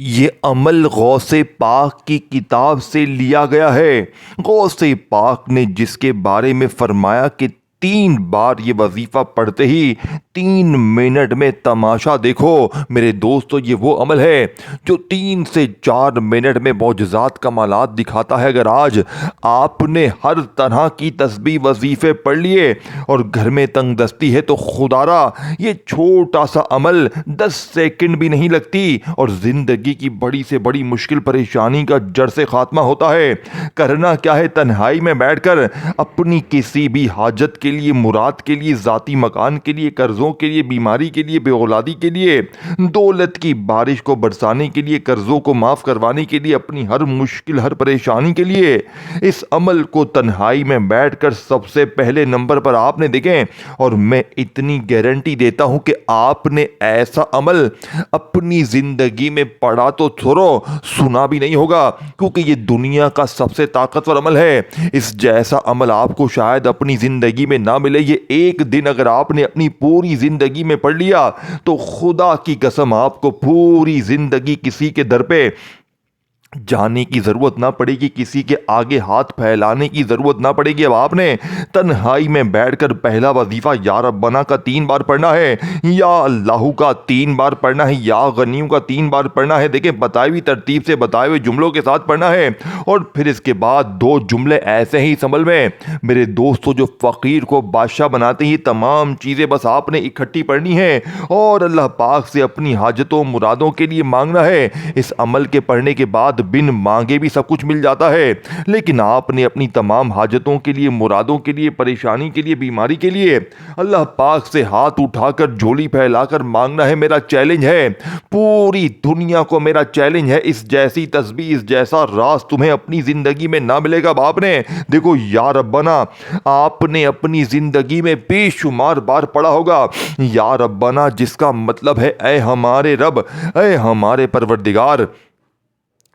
یہ عمل غوث پاک کی کتاب سے لیا گیا ہے۔ غوث پاک نے جس کے بارے میں فرمایا کہ 3 بار یہ وظیفہ پڑھتے ہی 3 منٹ میں تماشا دیکھو، میرے دوستو یہ وہ عمل ہے جو 3 سے 4 منٹ میں معجزات کمالات دکھاتا ہے۔ اگر آج آپ نے ہر طرح کی تسبیح وظیفے پڑھ لیے اور گھر میں تنگ دستی ہے تو خدا را یہ چھوٹا سا عمل 10 سیکنڈ بھی نہیں لگتی اور زندگی کی بڑی سے بڑی مشکل پریشانی کا جڑ سے خاتمہ ہوتا ہے۔ کرنا کیا ہے، تنہائی میں بیٹھ کر اپنی کسی بھی حاجت کے لیے، مراد کے لیے، ذاتی مکان کے لیے، قرضوں کے لیے، بیماری کے لیے، بے اولادی کے لیے، دولت کی بارش کو برسانے کے لیے، قرضوں کو معاف کروانے کے لیے، اپنی ہر مشکل، ہر پریشانی کے لیے اس عمل کو تنہائی میں بیٹھ کر سب سے پہلے نمبر پر آپ نے دیکھیں، اور میں اتنی گارنٹی دیتا ہوں کہ آپ نے ایسا عمل اپنی زندگی میں پڑھا تو چھوڑو، سنا بھی نہیں ہوگا، کیونکہ یہ دنیا کا سب سے طاقتور عمل ہے۔ اس جیسا عمل آپ کو شاید اپنی زندگی میں نہ ملے۔ یہ ایک دن اگر آپ نے اپنی پوری زندگی میں پڑھ لیا تو خدا کی قسم آپ کو پوری زندگی کسی کے در پہ جانے کی ضرورت نہ پڑے گی، کسی کے آگے ہاتھ پھیلانے کی ضرورت نہ پڑے گی۔ اب آپ نے تنہائی میں بیٹھ کر پہلا وظیفہ یا ربنا کا 3 بار پڑھنا ہے، یا اللہ کا 3 بار پڑھنا ہے، یا غنیوں کا 3 بار پڑھنا ہے۔ دیکھیں بتائی ہوئی ترتیب سے، بتائے ہوئے جملوں کے ساتھ پڑھنا ہے، اور پھر اس کے بعد 2 جملے ایسے ہی سنبھل میں میرے دوستو جو فقیر کو بادشاہ بناتے ہیں، تمام چیزیں بس آپ نے اکٹھی پڑھنی ہے اور اللہ پاک سے اپنی حاجتوں مرادوں کے لیے مانگنا ہے۔ اس عمل کے پڑھنے کے بعد بن مانگے بھی سب کچھ مل جاتا ہے، لیکن آپ نے اپنی تمام حاجتوں کے لیے، مرادوں کے لیے، پریشانی کے لیے، بیماری کے لیے اللہ پاک سے ہاتھ اٹھا کر، جھولی پھیلا کر مانگنا ہے۔ میرا چیلنج ہے، پوری دنیا کو میرا چیلنج ہے، اس جیسی تسبیح، اس جیسا راز تمہیں اپنی زندگی میں نہ ملے گا۔ اب آپ نے دیکھو یا ربنا آپ نے اپنی زندگی میں بے شمار بار پڑھا ہوگا، یا ربنا جس کا مطلب ہے اے ہمارے رب، اے ہمارے پروردگار۔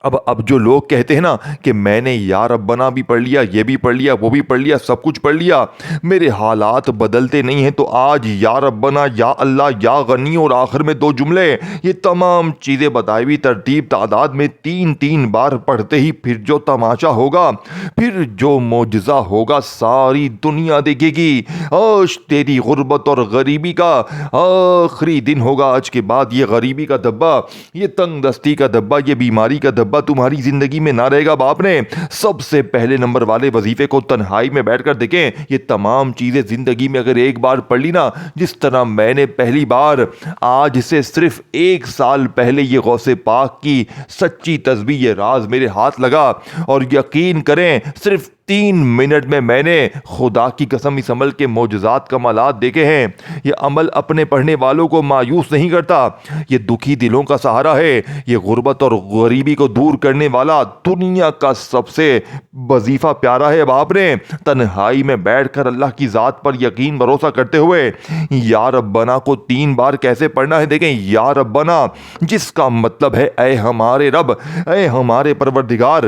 اب جو لوگ کہتے ہیں نا کہ میں نے یا ربنا بھی پڑھ لیا، یہ بھی پڑھ لیا، وہ بھی پڑھ لیا، سب کچھ پڑھ لیا، میرے حالات بدلتے نہیں ہیں، تو آج یا ربنا، یا اللہ، یا غنی اور آخر میں 2 جملے، یہ تمام چیزیں بتائی ہوئی ترتیب تعداد میں 3 بار پڑھتے ہی پھر جو تماشا ہوگا، پھر جو معجزہ ہوگا، ساری دنیا دیکھے گی۔ آج تیری غربت اور غریبی کا آخری دن ہوگا۔ آج کے بعد یہ غریبی کا دبا، یہ تنگ دستی کا دبا، یہ بیماری کا دبا تمہاری زندگی میں نہ رہے گا۔ باپ نے سب سے پہلے نمبر والے وظیفے کو تنہائی میں بیٹھ کر دیکھیں، یہ تمام چیزیں زندگی میں اگر ایک بار پڑھ لی نا، جس طرح میں نے پہلی بار آج سے صرف 1 سال پہلے یہ غوث پاک کی سچی تسبیح، یہ راز میرے ہاتھ لگا، اور یقین کریں صرف 3 منٹ میں نے خدا کی قسم اس عمل کے معجزات کمالات دیکھے ہیں۔ یہ عمل اپنے پڑھنے والوں کو مایوس نہیں کرتا، یہ دکھی دلوں کا سہارا ہے، یہ غربت اور غریبی کو دور کرنے والا دنیا کا سب سے وظیفہ پیارا ہے۔ اب آپ نے تنہائی میں بیٹھ کر اللہ کی ذات پر یقین بھروسہ کرتے ہوئے یا ربنا کو 3 بار کیسے پڑھنا ہے، دیکھیں یا ربنا جس کا مطلب ہے اے ہمارے رب، اے ہمارے پروردگار۔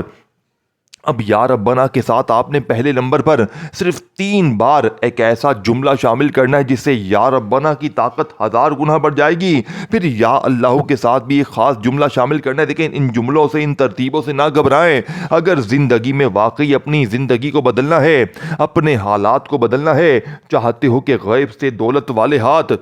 اب یا ربنا کے ساتھ آپ نے پہلے نمبر پر صرف 3 بار ایک ایسا جملہ شامل کرنا ہے جس سے یا ربنا کی طاقت 1000 گنا بڑھ جائے گی۔ پھر یا اللہ کے ساتھ بھی ایک خاص جملہ شامل کرنا ہے۔ دیکھیں ان جملوں سے، ان ترتیبوں سے نہ گھبرائیں۔ اگر زندگی میں واقعی اپنی زندگی کو بدلنا ہے، اپنے حالات کو بدلنا ہے، چاہتے ہو کہ غیب سے دولت والے ہاتھ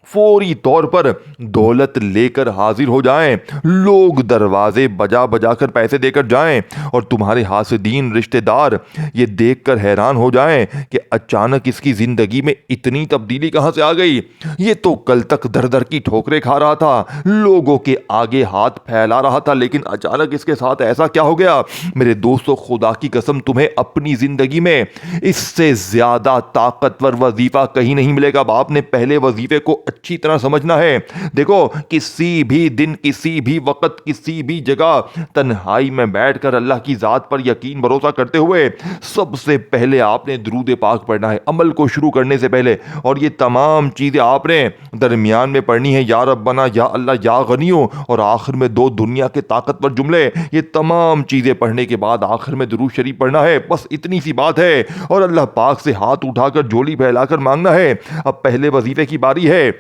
فوری طور پر دولت لے کر حاضر ہو جائیں، لوگ دروازے بجا بجا کر پیسے دے کر جائیں، اور تمہارے حاسدین رشتہ دار یہ دیکھ کر حیران ہو جائیں کہ اچانک اس کی زندگی میں اتنی تبدیلی کہاں سے آ گئی؟ یہ تو کل تک در در کی ٹھوکریں کھا رہا تھا، لوگوں کے آگے ہاتھ پھیلا رہا تھا، لیکن اچانک اس کے ساتھ ایسا کیا ہو گیا؟ میرے دوستو خدا کی قسم تمہیں اپنی زندگی میں اس سے زیادہ طاقتور وظیفہ کہیں نہیں ملے گا۔ اب آپ نے پہلے وظیفے کو اچھی طرح سمجھنا ہے۔ دیکھو کسی بھی دن، کسی بھی وقت، کسی بھی جگہ تنہائی میں بیٹھ کر اللہ کی ذات پر یقین بھروسہ کرتے ہوئے سب سے پہلے آپ نے درود پاک پڑھنا ہے عمل کو شروع کرنے سے پہلے، اور یہ تمام چیزیں آپ نے درمیان میں پڑھنی ہے، یا ربنا، یا اللہ، یا غنیوں، اور آخر میں 2 دنیا کے طاقتور جملے۔ یہ تمام چیزیں پڑھنے کے بعد آخر میں درود شریف پڑھنا ہے، بس اتنی سی بات ہے، اور اللہ پاک سے ہاتھ اٹھا کر جھولی پھیلا کر مانگنا ہے۔ اب پہلے وظیفے کی باری ہے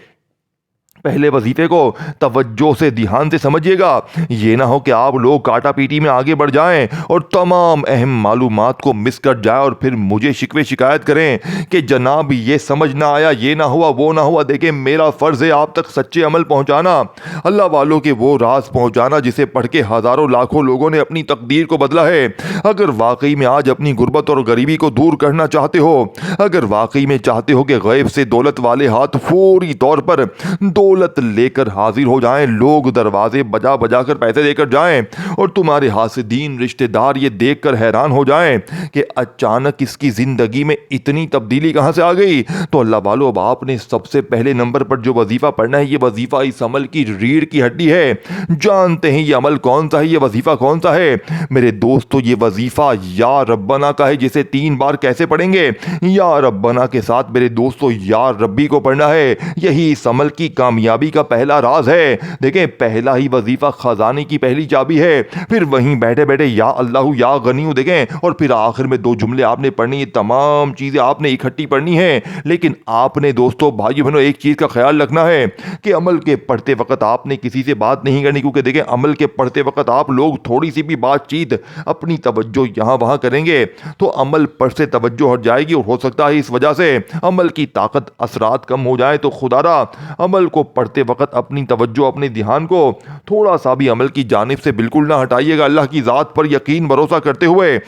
پہلے وظیفے کو توجہ سے دھیان سے سمجھیے گا، یہ نہ ہو کہ آپ لوگ کاٹا پیٹی میں آگے بڑھ جائیں اور تمام اہم معلومات کو مس کر جائیں اور پھر مجھے شکوے شکایت کریں کہ جناب یہ سمجھ نہ آیا، یہ نہ ہوا، وہ نہ ہوا۔ دیکھیں میرا فرض ہے آپ تک سچے عمل پہنچانا، اللہ والوں کے وہ راز پہنچانا جسے پڑھ کے ہزاروں لاکھوں لوگوں نے اپنی تقدیر کو بدلا ہے۔ اگر واقعی میں آج اپنی غربت اور غریبی کو دور کرنا چاہتے ہو، اگر واقعی میں چاہتے ہو کہ غیب سے دولت والے ہاتھ فوری طور پر دولت لے کر حاضر ہو جائیں، لوگ دروازے بجا بجا کر پیسے دے کر جائیں اور تمہارے حاسدین رشتہ دار یہ دیکھ کر حیران ہو جائیں کہ اچانک اس کی زندگی میں اتنی تبدیلی کہاں سے آ گئی، تو اللہ والو اب آپ نے سب سے پہلے نمبر پر جو وظیفہ پڑھنا ہے، یہ وظیفہ اس عمل کی ریڑھ کی ہڈی ہے۔ جانتے ہیں یہ عمل کون سا ہے، یہ وظیفہ کون سا ہے میرے دوستو؟ یہ وظیفہ یا ربنا کا ہے، جسے 3 بار کیسے پڑھیں گے؟ یا ربنا کے ساتھ میرے دوستو یا ربی کو پڑھنا ہے۔ یہی اس عمل کی کامیابی کا پہلا راز ہے۔ دیکھیں پہلا ہی وظیفہ خزانے کی پہلی چابی ہے، پھر وہیں بیٹھے بیٹھے یا اللہ یا غنی، دیکھیں، اور پھر آخر میں 2 جملے آپ نے پڑھنی، یہ تمام چیزیں آپ نے اکٹھی پڑھنی ہے۔ لیکن آپ نے دوستو بھائیو بہنوں ایک چیز کا خیال رکھنا ہے کہ عمل کے پڑھتے وقت آپ نے کسی سے بات نہیں کرنی، کیونکہ دیکھیں عمل کے پڑھتے وقت آپ لوگ تھوڑی سی بھی بات چیت اپنی توجہ یہاں وہاں کریں گے تو عمل پر سے توجہ ہٹ جائے گی، اور ہو سکتا ہے اس وجہ سے عمل کی طاقت اثرات کم ہو جائے۔ تو خدا را عمل کو پڑھتے وقت اپنی توجہ اپنے دھیان کو تھوڑا سا بھی عمل کی جانب سے بالکل نہ ہٹائیے گا، اللہ کی ذات پر یقین بھروسہ کرتے ہوئے۔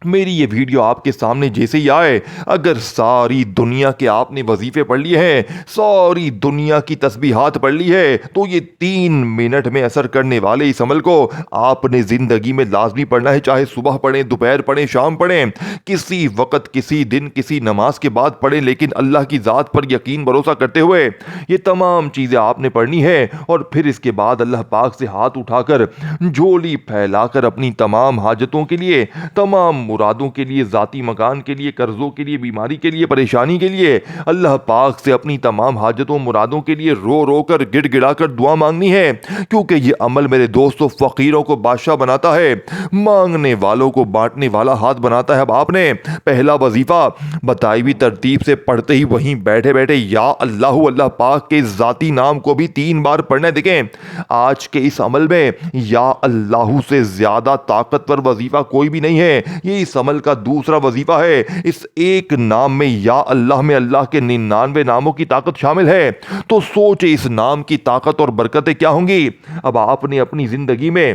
میری یہ ویڈیو آپ کے سامنے جیسے ہی آئے، اگر ساری دنیا کے آپ نے وظیفے پڑھ لیے ہیں، ساری دنیا کی تسبیحات پڑھ لی ہے، تو یہ 3 منٹ میں اثر کرنے والے اس عمل کو آپ نے زندگی میں لازمی پڑھنا ہے، چاہے صبح پڑھیں، دوپہر پڑھیں، شام پڑھیں، کسی وقت، کسی دن، کسی نماز کے بعد پڑھیں، لیکن اللہ کی ذات پر یقین بھروسہ کرتے ہوئے یہ تمام چیزیں آپ نے پڑھنی ہے۔ اور پھر اس کے بعد اللہ پاک سے ہاتھ اٹھا کر، جھولی پھیلا کر اپنی تمام حاجتوں کے لیے، تمام مرادوں کے لیے، ذاتی مکان کے لیے، قرضوں کے لیے، بیماری کے لیے، پریشانی کے لیے، اللہ پاک سے اپنی تمام حاجتوں مرادوں کے لیے رو رو کر، گڑ گڑا کر دعا مانگنی ہے، کیونکہ یہ عمل میرے دوستوں فقیروں کو بادشاہ بناتا ہے، مانگنے والوں کو بانٹنے والا ہاتھ بناتا ہے۔ اب آپ نے پہلا وظیفہ بتائی ہوئی ترتیب سے پڑھتے ہی وہیں بیٹھے بیٹھے یا اللہ، اللہ پاک کے ذاتی نام کو بھی 3 بار پڑھنا ہے۔ دیکھیں آج کے اس عمل میں یا اللہ سے زیادہ طاقتور وظیفہ کوئی بھی نہیں ہے، یہ اس عمل کا دوسرا وظیفہ ہے۔ اس ایک نام میں یا اللہ میں اللہ کے 99 ناموں کی طاقت شامل ہے، تو سوچے اس نام کی طاقت اور برکتیں کیا ہوں گی۔ اب آپ نے اپنی زندگی میں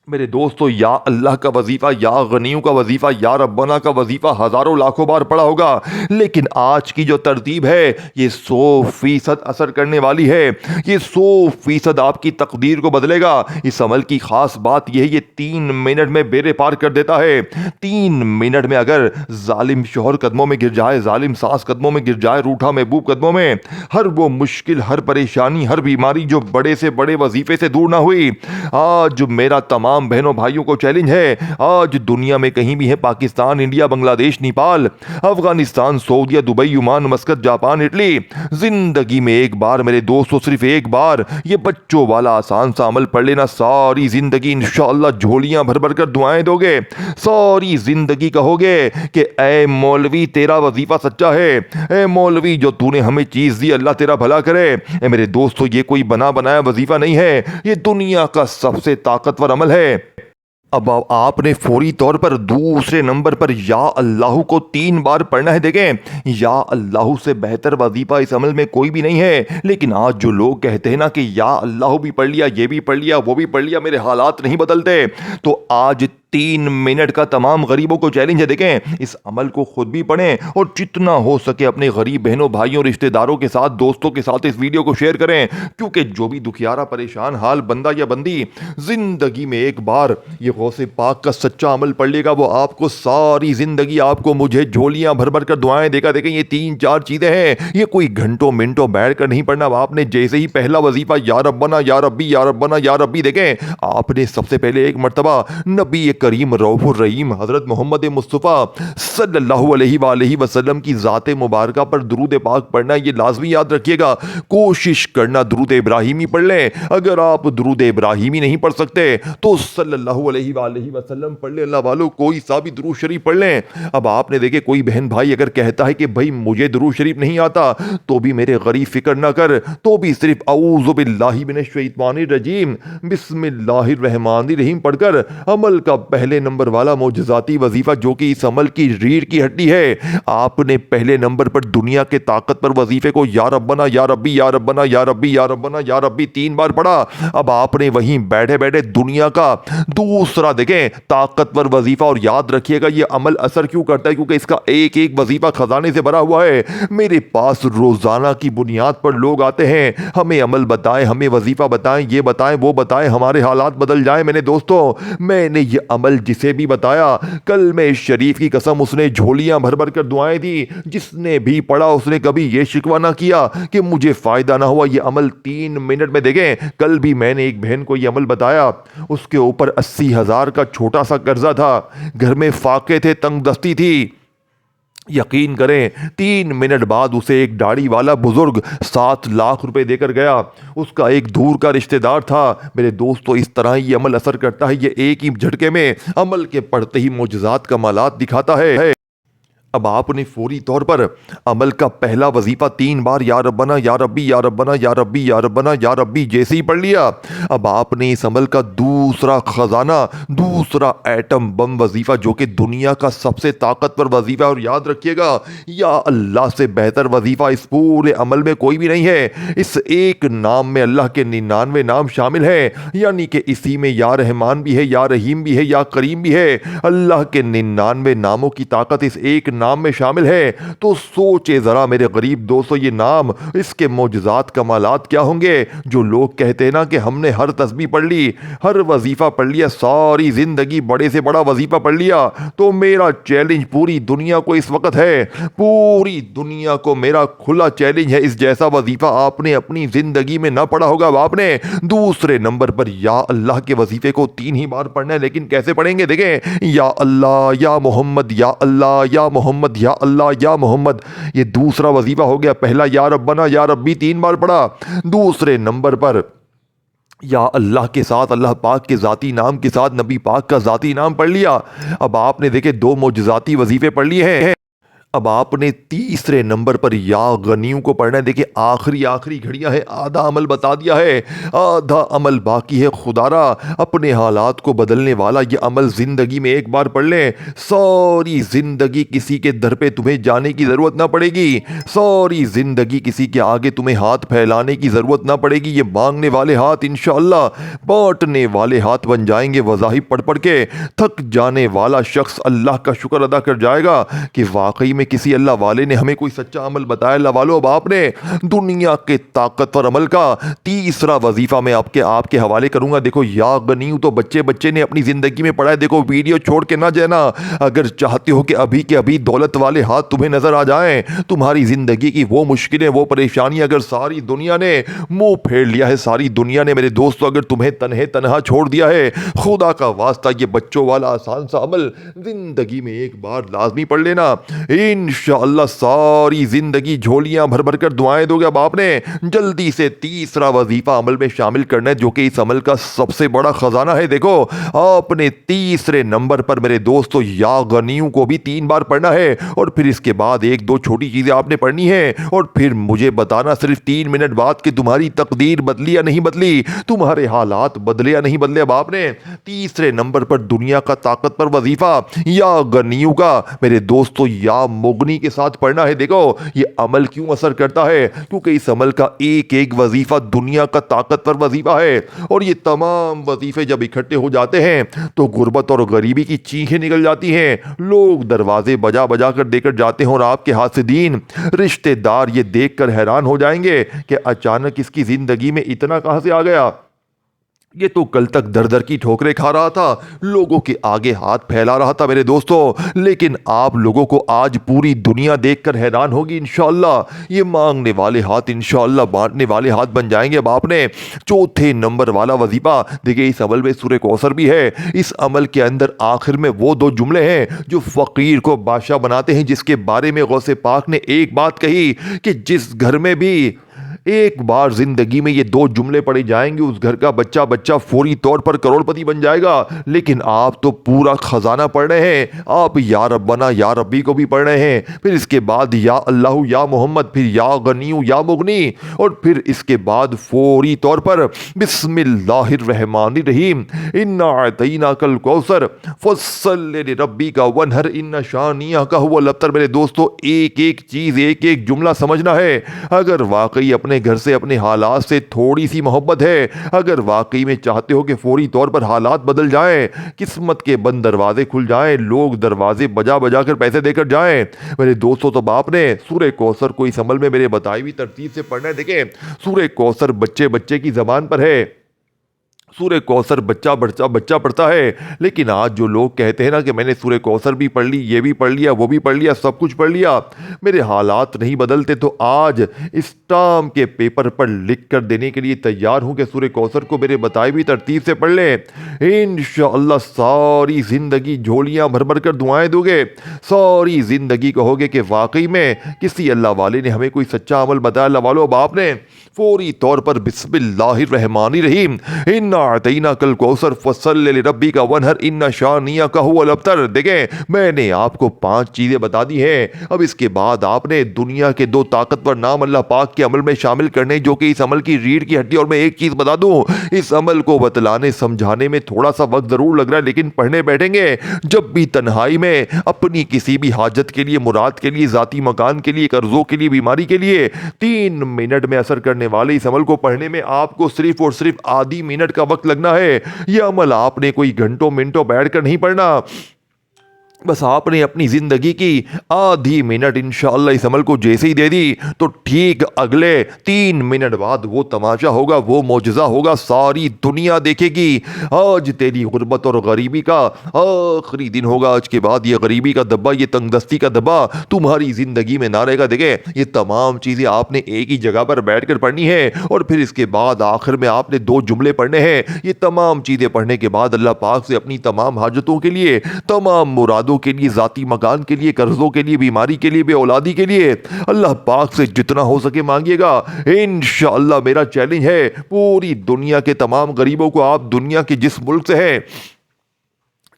میرے دوستو یا اللہ کا وظیفہ، یا غنیوں کا وظیفہ، یا ربنا کا وظیفہ ہزاروں لاکھوں بار پڑھا ہوگا، لیکن آج کی جو ترتیب ہے یہ 100% اثر کرنے والی ہے، یہ 100% آپ کی تقدیر کو بدلے گا۔ اس عمل کی خاص بات یہ ہے، یہ 3 منٹ میں بیڑے پار کر دیتا ہے۔ 3 منٹ میں اگر ظالم شوہر قدموں میں گر جائے، ظالم ساس قدموں میں گر جائے، روٹھا محبوب قدموں میں، ہر وہ مشکل، ہر پریشانی، ہر بیماری جو بڑے سے بڑے وظیفے سے دور نہ ہوئی، آج میرا تمام بہنوں بھائیوں کو چیلنج ہے، آج دنیا میں کہیں بھی ہے، پاکستان، انڈیا، بنگلہ دیش، نیپال، افغانستان، سعودیہ، Dubai, Oman, Muscat, Japan, Italy, زندگی میں ایک بار میرے دوستو، صرف ایک بار یہ بچوں والا آسان سا عمل پڑھ لینا، ساری زندگی انشاءاللہ جھولیاں بھر بھر کر دعائیں دو گے، ساری زندگی کہو گے کہ اے مولوی تیرا وظیفہ سچا ہے، اے مولوی جو تو نے ہمیں چیز دی اللہ تیرا بھلا کرے۔ اے میرے دوستو یہ کوئی بنا بنایا وظیفہ نہیں ہے، یہ دنیا کا سب سے طاقتور عمل ہے۔ اب آپ نے فوری طور پر دوسرے نمبر پر یا اللہ کو 3 بار پڑھنا ہے۔ دیکھیں یا اللہ سے بہتر وظیفہ اس عمل میں کوئی بھی نہیں ہے، لیکن آج جو لوگ کہتے ہیں نا کہ یا اللہ بھی پڑھ لیا، یہ بھی پڑھ لیا، وہ بھی پڑھ لیا، میرے حالات نہیں بدلتے، تو آج 3 منٹ کا تمام غریبوں کو چیلنج ہے۔ دیکھیں اس عمل کو خود بھی پڑھیں اور جتنا ہو سکے اپنے غریب بہنوں بھائیوں رشتہ داروں کے ساتھ دوستوں کے ساتھ اس ویڈیو کو شیئر کریں، کیونکہ جو بھی دکھیارا پریشان حال بندہ یا بندی زندگی میں ایک بار یہ غوث پاک کا سچا عمل پڑھ لے گا، وہ آپ کو ساری زندگی، آپ کو مجھے جھولیاں بھر بھر کر دعائیں دے گا۔ دیکھیں یہ 3-4 چیزیں ہیں، یہ کوئی گھنٹوں منٹوں بیٹھ کر نہیں پڑھنا۔ آپ نے جیسے ہی پہلا وظیفہ یا ربنا یا ربی یا ربنا یا ربی، دیکھیں آپ نے سب سے پہلے ایک مرتبہ نبی کریم رؤوف الرحیم حضرت محمد مصطفیٰ صلی اللہ علیہ وآلہ وسلم کی ذات مبارکہ پر درود پاک پڑھنا یہ لازمی یاد رکھیے گا. کوشش کرنا درود ابراہیمی پڑھ لیں. اگر آپ درود ابراہیمی نہیں پڑھ سکتے تو صلی اللہ علیہ وآلہ وسلم پڑھ لیں. اللہ والوں کوئی سا بھی درود شریف پڑھ لیں. اب آپ نے دیکھے کوئی بہن بھائی اگر کہتا ہے کہ بھائی مجھے درود شریف نہیں آتا تو بھی میرے غریب فکر نہ کر, تو بھی صرف اعوذ باللہ من الشیطان الرجیم بسم اللہ الرحمن الرحیم پڑھ کر عمل کا پہلے نمبر والا معجزاتی وظیفہ جو کہ اس عمل کی ریڑھ کی ہڈی ہے, آپ نے پہلے نمبر پر دنیا کے طاقت پر وظیفے کو یا ربنا یا ربی یا ربنا یا ربی یا ربنا یا ربی 3 بار پڑھا. اب آپ نے وہیں بیٹھے بیٹھے دنیا کا دوسرا دیکھیں طاقتور وظیفہ, اور یاد رکھیے گا یہ عمل اثر کیوں کرتا ہے, کیونکہ اس کا ایک ایک وظیفہ خزانے سے بھرا ہوا ہے. میرے پاس روزانہ کی بنیاد پر لوگ آتے ہیں, ہمیں عمل بتائیں, ہمیں وظیفہ بتائیں, یہ بتائیں وہ بتائیں, ہمارے حالات بدل جائیں. میں نے دوستوں میں نے یہ عمل جسے بھی بتایا کلمہ شریف کی قسم اس نے جھولیاں بھر بھر کر دعائیں دی. جس نے بھی پڑھا اس نے کبھی یہ شکوہ نہ کیا کہ مجھے فائدہ نہ ہوا. یہ عمل 3 منٹ میں دیکھیں. کل بھی میں نے ایک بہن کو یہ عمل بتایا, اس کے اوپر 80,000 کا چھوٹا سا قرضہ تھا, گھر میں فاقے تھے, تنگ دستی تھی. یقین کریں 3 منٹ بعد اسے ایک داڑھی والا بزرگ 7 لاکھ روپے دے کر گیا. اس کا ایک دور کا رشتہ دار تھا. میرے دوستو اس طرح یہ عمل اثر کرتا ہے. یہ ایک ہی جھٹکے میں عمل کے پڑھتے ہی معجزات کمالات دکھاتا ہے. اب آپ نے فوری طور پر عمل کا پہلا وظیفہ 3 بار یا ربنا یا ربی یا ربنا یا ربی یا ربنا یا ربی جیسے ہی پڑھ لیا. اب آپ نے اس عمل کا دوسرا خزانہ, دوسرا ایٹم بم وظیفہ جو کہ دنیا کا سب سے طاقتور وظیفہ, اور یاد رکھیے گا یا اللہ سے بہتر وظیفہ اس پورے عمل میں کوئی بھی نہیں ہے. اس ایک نام میں اللہ کے 99 نام شامل ہیں, یعنی کہ اسی میں یا رحمان بھی ہے, یا رحیم بھی ہے, یا کریم بھی ہے. اللہ کے 99 ناموں کی طاقت اس ایک نام میں شامل ہے. تو سوچے ذرا میرے غریب دوستو یہ نام, اس کے معجزات کمالات کیا ہوں گے. جو لوگ کہتے ہیں نا کہ ہم نے ہر تسبیح پڑھ لی, ہر وظیفہ پڑھ لیا, ساری زندگی بڑے سے بڑا وظیفہ پڑھ لیا, تو میرا چیلنج پوری دنیا کو اس وقت ہے, پوری دنیا کو میرا کھلا چیلنج ہے, اس جیسا وظیفہ آپ نے اپنی زندگی میں نہ پڑھا ہوگا. آپ نے دوسرے نمبر پر یا اللہ کے وظیفے کو 3 ہی بار پڑھنا ہے. لیکن کیسے پڑھیں گے دیکھیں, یا اللہ یا محمد, یا اللہ یا محمد, یا اللہ یا محمد. یہ دوسرا وظیفہ ہو گیا. پہلا یا ربنا یا ربی 3 بار پڑھا, دوسرے نمبر پر یا اللہ کے ساتھ اللہ پاک کے ذاتی نام کے ساتھ نبی پاک کا ذاتی نام پڑھ لیا. اب آپ نے دیکھے 2 معجزاتی وظیفے پڑھ لیے ہیں. اب آپ نے تیسرے نمبر پر یا غنیوں کو پڑھنا ہے. دیکھیں آخری گھڑیاں ہیں, آدھا عمل بتا دیا ہے, آدھا عمل باقی ہے. خدارا اپنے حالات کو بدلنے والا یہ عمل زندگی میں ایک بار پڑھ لیں, ساری زندگی کسی کے در پہ تمہیں جانے کی ضرورت نہ پڑے گی, ساری زندگی کسی کے آگے تمہیں ہاتھ پھیلانے کی ضرورت نہ پڑے گی. یہ مانگنے والے ہاتھ انشاءاللہ بانٹنے والے ہاتھ بن جائیں گے. وظائف پڑھ پڑھ کے تھک جانے والا شخص اللہ کا شکر ادا کر جائے گا کہ واقعی میں کسی اللہ والے نے ہمیں کوئی سچا عمل بتایا. اللہ والو اب آپ نے دنیا کے طاقتور عمل کا تیسرا وظیفہ میں آپ کے حوالے کروں گا. دیکھو یا غنیوں تو بچے نے اپنی زندگی میں پڑھا ہے. دیکھو ویڈیو چھوڑ کے نہ جانا. اگر چاہتے ہو کہ ابھی کے ابھی دولت والے ہاتھ تمہیں نظر آ جائیں, تمہاری زندگی کی وہ مشکلیں, وہ پریشانیاں اگر ساری دنیا نے منہ پھیر لیا ہے, ساری دنیا نے میرے دوستو اگر تمہیں تنہا چھوڑ دیا ہے, خدا کا واسطہ یہ بچوں والا آسان سا عمل زندگی میں ایک بار لازمی پڑھ لینا. انشاءاللہ ساری زندگی جھولیاں بھر بھر کر دعائیں دو گے. اب آپ نے جلدی سے تیسرا وظیفہ عمل میں شامل کرنا ہے جو کہ اس عمل کا سب سے بڑا خزانہ ہے. دیکھو آپ نے تیسرے نمبر پر میرے دوستو یا غنیوں کو بھی 3 بار پڑھنا ہے, اور پھر اس کے بعد 1-2 چھوٹی چیزیں آپ نے پڑھنی ہیں, اور پھر مجھے بتانا صرف 3 منٹ بعد کہ تمہاری تقدیر بدلی یا نہیں بدلی, تمہارے حالات بدلے یا نہیں بدلے. اب آپ نے تیسرے نمبر پر دنیا کا طاقت پر وظیفہ یا غنیوں کا میرے دوستو یا مغنی کے ساتھ پڑھنا ہے. دیکھو یہ عمل کیوں اثر کرتا ہے, کیونکہ اس عمل کا ایک وظیفہ دنیا کا طاقتور وظیفہ ہے, اور یہ تمام وظیفے جب اکٹھے ہو جاتے ہیں تو غربت اور غریبی کی چیخیں نکل جاتی ہیں. لوگ دروازے بجا کر دے کر جاتے ہیں, اور آپ کے ہاتھ سے دین رشتہ دار یہ دیکھ کر حیران ہو جائیں گے کہ اچانک اس کی زندگی میں اتنا کہاں سے آ گیا. یہ تو کل تک در در کی ٹھوکریں کھا رہا تھا، لوگوں کے آگے ہاتھ پھیلا رہا تھا میرے دوستوں، لیکن آپ لوگوں کو آج پوری دنیا دیکھ کر حیران ہوگی انشاءاللہ۔ یہ مانگنے والے ہاتھ انشاءاللہ بانٹنے والے ہاتھ بن جائیں گے۔ اب آپ نے چوتھے نمبر والا وظیفہ دیکھیں، اس عمل میں سورہ کوثر بھی ہے۔ اس عمل کے اندر آخر میں وہ دو جملے ہیں جو فقیر کو بادشاہ بناتے ہیں، جس کے بارے میں غوث پاک نے ایک بات کہی کہ جس گھر میں بھی ایک بار زندگی میں یہ دو جملے پڑھے جائیں گے، اس گھر کا بچہ فوری طور پر کروڑ پتی بن جائے گا۔ لیکن آپ تو پورا خزانہ پڑھ رہے ہیں، آپ یا ربنا یا ربی کو بھی پڑھ رہے ہیں، پھر اس کے بعد یا اللہ یا محمد، پھر یا غنی یا مغنی، اور پھر اس کے بعد فوری طور پر بسم اللہ الرحمن الرحیم، انا اعطیناک الکوثر فصل لربک وانحر ان شانئک ھو الابتر۔ میرے دوستو، ایک ایک چیز، ایک ایک جملہ سمجھنا ہے۔ اگر واقعی اپنے گھر سے، اپنے حالات سے تھوڑی سی محبت ہے، اگر واقعی میں چاہتے ہو کہ فوری طور پر حالات بدل جائیں، قسمت کے بند دروازے کھل جائیں، لوگ دروازے بجا بجا کر پیسے دے کر جائیں، میرے دوستو، تو آپ نے سورہ کوثر کو اس عمل میں میرے بتائی ہوئی ترتیب سے پڑھنا ہے۔ دیکھیں، سورہ کوثر بچے بچے کی زبان پر ہے، سورہ کوثر بچہ پڑھتا ہے، لیکن آج جو لوگ کہتے ہیں نا کہ میں نے سورہ کوثر بھی پڑھ لی، یہ بھی پڑھ لیا، وہ بھی پڑھ لیا، سب کچھ پڑھ لیا، میرے حالات نہیں بدلتے، تو آج اسٹام کے پیپر پر لکھ کر دینے کے لیے تیار ہوں کہ سورہ کوثر کو میرے بتائی ہوئی ترتیب سے پڑھ لیں۔ انشاءاللہ ساری زندگی جھولیاں بھر بھر کر دعائیں دو گے، ساری زندگی کہو گے کہ واقعی میں کسی اللہ والے نے ہمیں کوئی سچا عمل بتایا۔ اللہ والو، اب آپ نے فوری طور پر بسم اللہ الرحمن الرحیم، انا اعطیناک الکوثر فصل لربک وانحر ان شانئک ھو الابتر۔ دیکھیں، میں نے آپ کو 5 چیزیں بتا دی ہیں، اب اس کے بعد آپ نے دنیا کے 2 طاقتور نام اللہ پاک کے عمل میں شامل کرنے، جو کہ اس عمل کی ریڑھ کی ہڈی۔ اور میں ایک چیز بتا دوں، اس عمل کو بتلانے سمجھانے میں تھوڑا سا وقت ضرور لگ رہا ہے، لیکن پڑھنے بیٹھیں گے جب بھی تنہائی میں اپنی کسی بھی حاجت کے لیے، مراد کے لیے، ذاتی مکان کے لیے، قرضوں کے لیے، بیماری کے لیے، 3 منٹ میں اثر کرنے والے اس عمل کو پڑھنے میں آپ کو صرف اور صرف آدھی منٹ کا وقت لگنا ہے۔ یہ عمل آپ نے کوئی گھنٹوں منٹوں بیٹھ کر نہیں پڑھنا، بس آپ نے اپنی زندگی کی آدھی منٹ انشاءاللہ اس عمل کو جیسے ہی دے دی تو ٹھیک اگلے 3 منٹ بعد وہ تماشا ہوگا، وہ معجزہ ہوگا، ساری دنیا دیکھے گی۔ آج تیری غربت اور غریبی کا آخری دن ہوگا، آج کے بعد یہ غریبی کا دبا، یہ تنگ دستی کا دبا تمہاری زندگی میں نہ رہے گا۔ دیکھیں، یہ تمام چیزیں آپ نے ایک ہی جگہ پر بیٹھ کر پڑھنی ہے، اور پھر اس کے بعد آخر میں آپ نے 2 جملے پڑھنے ہیں۔ یہ تمام چیزیں پڑھنے کے بعد اللہ پاک سے اپنی تمام حاجتوں کے لیے، تمام مرادوں کے لیے، ذاتی مکان کے لیے، قرضوں کے لیے، بیماری کے لیے، بے اولادی کے لیے اللہ پاک سے جتنا ہو سکے مانگیے گا۔ انشاءاللہ میرا چیلنج ہے پوری دنیا کے تمام غریبوں کو، آپ دنیا کے جس ملک سے ہیں،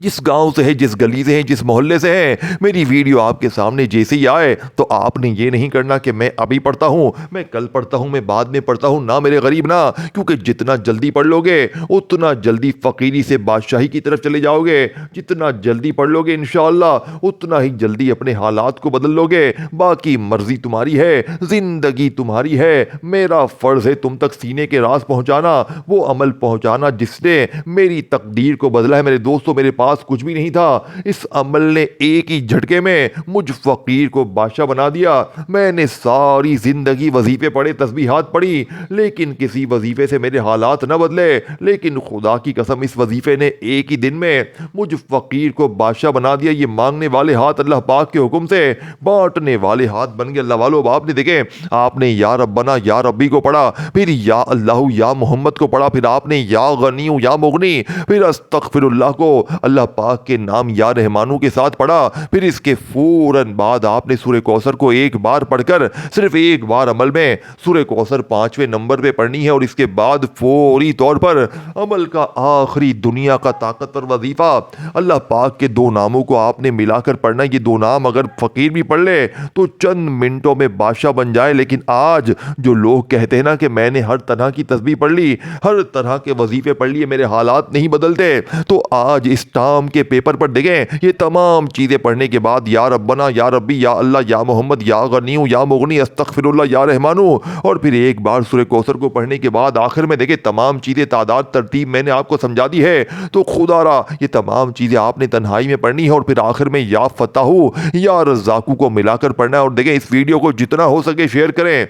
جس گاؤں سے ہے، جس گلی سے ہیں، جس محلے سے ہیں، میری ویڈیو آپ کے سامنے جیسے ہی آئے تو آپ نے یہ نہیں کرنا کہ میں ابھی پڑھتا ہوں، میں کل پڑھتا ہوں، میں بعد میں پڑھتا ہوں، نہ میرے غریب نہ، کیونکہ جتنا جلدی پڑھ لو گے اتنا جلدی فقیری سے بادشاہی کی طرف چلے جاؤ گے، جتنا جلدی پڑھ لو گے انشاءاللہ اتنا ہی جلدی اپنے حالات کو بدل لو گے۔ باقی مرضی تمہاری ہے، زندگی تمہاری ہے، میرا فرض ہے تم تک سینے کے راز پہنچانا، وہ عمل پہنچانا جس نے میری تقدیر کو بدلا ہے۔ میرے دوستو، میرے پاس کچھ بھی نہیں تھا، اس عمل نے ایک ہی جھٹکے میں مجھ فقیر کو بادشاہ بنا دیا۔ میں نے ساری زندگی وظیفے پڑھے، تسبیحات پڑھی، لیکن کسی وظیفے سے میرے حالات نہ بدلے، لیکن خدا کی قسم اس وظیفے نے ایک ہی دن میں مجھ فقیر کو بادشاہ بنا دیا۔ یہ مانگنے والے ہاتھ اللہ پاک کے حکم سے بانٹنے والے ہاتھ بن گئے۔ اللہ والو، اب آپ نے دیکھیں، آپ نے یا ربنا یا ربی کو پڑھا، پھر یا اللہ یا محمد کو پڑھا، پھر آپ نے یا غنی یا مغنی، پھر استغفر اللہ کو اللہ پاک کے نام یا رحمانو کے ساتھ پڑھا، پھر اس کے فوراً بعد آپ نے سورہ کوثر کو ایک بار پڑھ کر صرف ایک بار عمل میں سورہ کوثر 5ویں نمبر پہ پڑھنی ہے، اور اس کے بعد فوری طور پر عمل کا آخری دنیا کا طاقتور وظیفہ اللہ پاک کے 2 ناموں کو آپ نے ملا کر پڑھنا ہے۔ یہ 2 نام اگر فقیر بھی پڑھ لے تو چند منٹوں میں بادشاہ بن جائے۔ لیکن آج جو لوگ کہتے ہیں نا کہ میں نے ہر طرح کی تسبیح پڑھ لی، ہر طرح کے وظیفے پڑھ لیے، میرے حالات نہیں بدلتے، تو آج اس ٹام کے پیپر پر دیکھیں، یہ تمام چیزیں پڑھنے کے بعد یا ربنا یا ربی یا اللہ یا محمد یا غنی یا مغنی استغفر اللہ یا رحمانو، اور پھر ایک بار سورہ کوثر کو پڑھنے کے بعد آخر میں دیکھیں تمام چیزیں تعداد ترتیب میں نے آپ کو سمجھا دی ہے، تو خدا را یہ تمام چیزیں آپ نے تنہائی میں پڑھنی ہے، اور پھر آخر میں یا فتح یا رزاقو کو ملا کر پڑھنا ہے۔ اور دیکھیں اس ویڈیو کو جتنا ہو سکے شیئر کریں،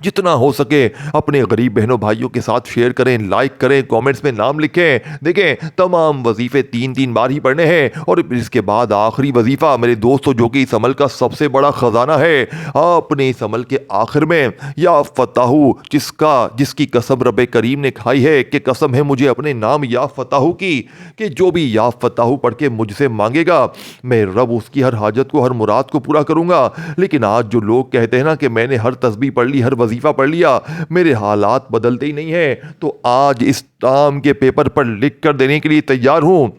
جتنا ہو سکے اپنے غریب بہنوں بھائیوں کے ساتھ شیئر کریں، لائک کریں، کامنٹس میں نام لکھیں۔ دیکھیں تمام وظیفے 3 بار ہی پڑھنے ہیں، اور اس کے بعد آخری وظیفہ میرے دوستو جو کہ اس عمل کا سب سے بڑا خزانہ ہے، آپ نے اس عمل کے آخر میں یا فتح جس کی قسم رب کریم نے کھائی ہے کہ قسم ہے مجھے اپنے نام یا فتح کی، کہ جو بھی یا فتح پڑھ کے مجھ سے مانگے گا میں رب اس کی ہر حاجت کو، ہر مراد کو پورا کروں گا۔ لیکن آج جو لوگ کہتے ہیں نا کہ میں نے ہر تسبیح پڑھ لی، ہر وظیفہ پڑھ لیا، میرے حالات بدلتے ہی نہیں ہیں، تو آج اس ٹام کے پیپر پر لکھ کر دینے کے لیے تیار ہوں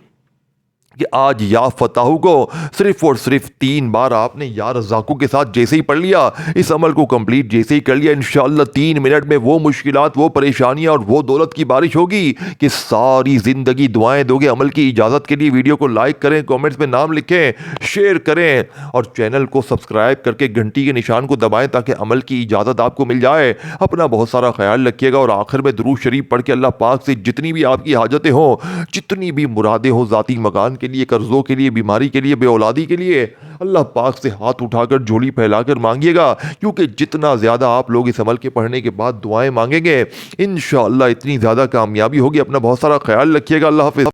کہ آج یا فتح کو صرف اور صرف 3 بار آپ نے یا رزاقوں کے ساتھ جیسے ہی پڑھ لیا، اس عمل کو کمپلیٹ جیسے ہی کر لیا، انشاءاللہ 3 منٹ میں وہ مشکلات، وہ پریشانیاں اور وہ دولت کی بارش ہوگی کہ ساری زندگی دعائیں دو گے۔ عمل کی اجازت کے لیے ویڈیو کو لائک کریں، کامنٹس میں نام لکھیں، شیئر کریں، اور چینل کو سبسکرائب کر کے گھنٹی کے نشان کو دبائیں تاکہ عمل کی اجازت آپ کو مل جائے۔ اپنا بہت سارا خیال رکھیے گا، اور آخر میں درود شریف پڑھ کے اللہ پاک سے جتنی بھی آپ کی حاجتیں ہوں، جتنی بھی مرادیں ہوں، ذاتی مکان کے لیے، قرضوں کے لیے، بیماری کے لیے، بے اولادی کے لیے، اللہ پاک سے ہاتھ اٹھا کر جھولی پھیلا کر مانگیے گا، کیونکہ جتنا زیادہ آپ لوگ اس عمل کے پڑھنے کے بعد دعائیں مانگیں گے، انشاءاللہ اتنی زیادہ کامیابی ہوگی۔ اپنا بہت سارا خیال رکھیے گا، اللہ حافظ۔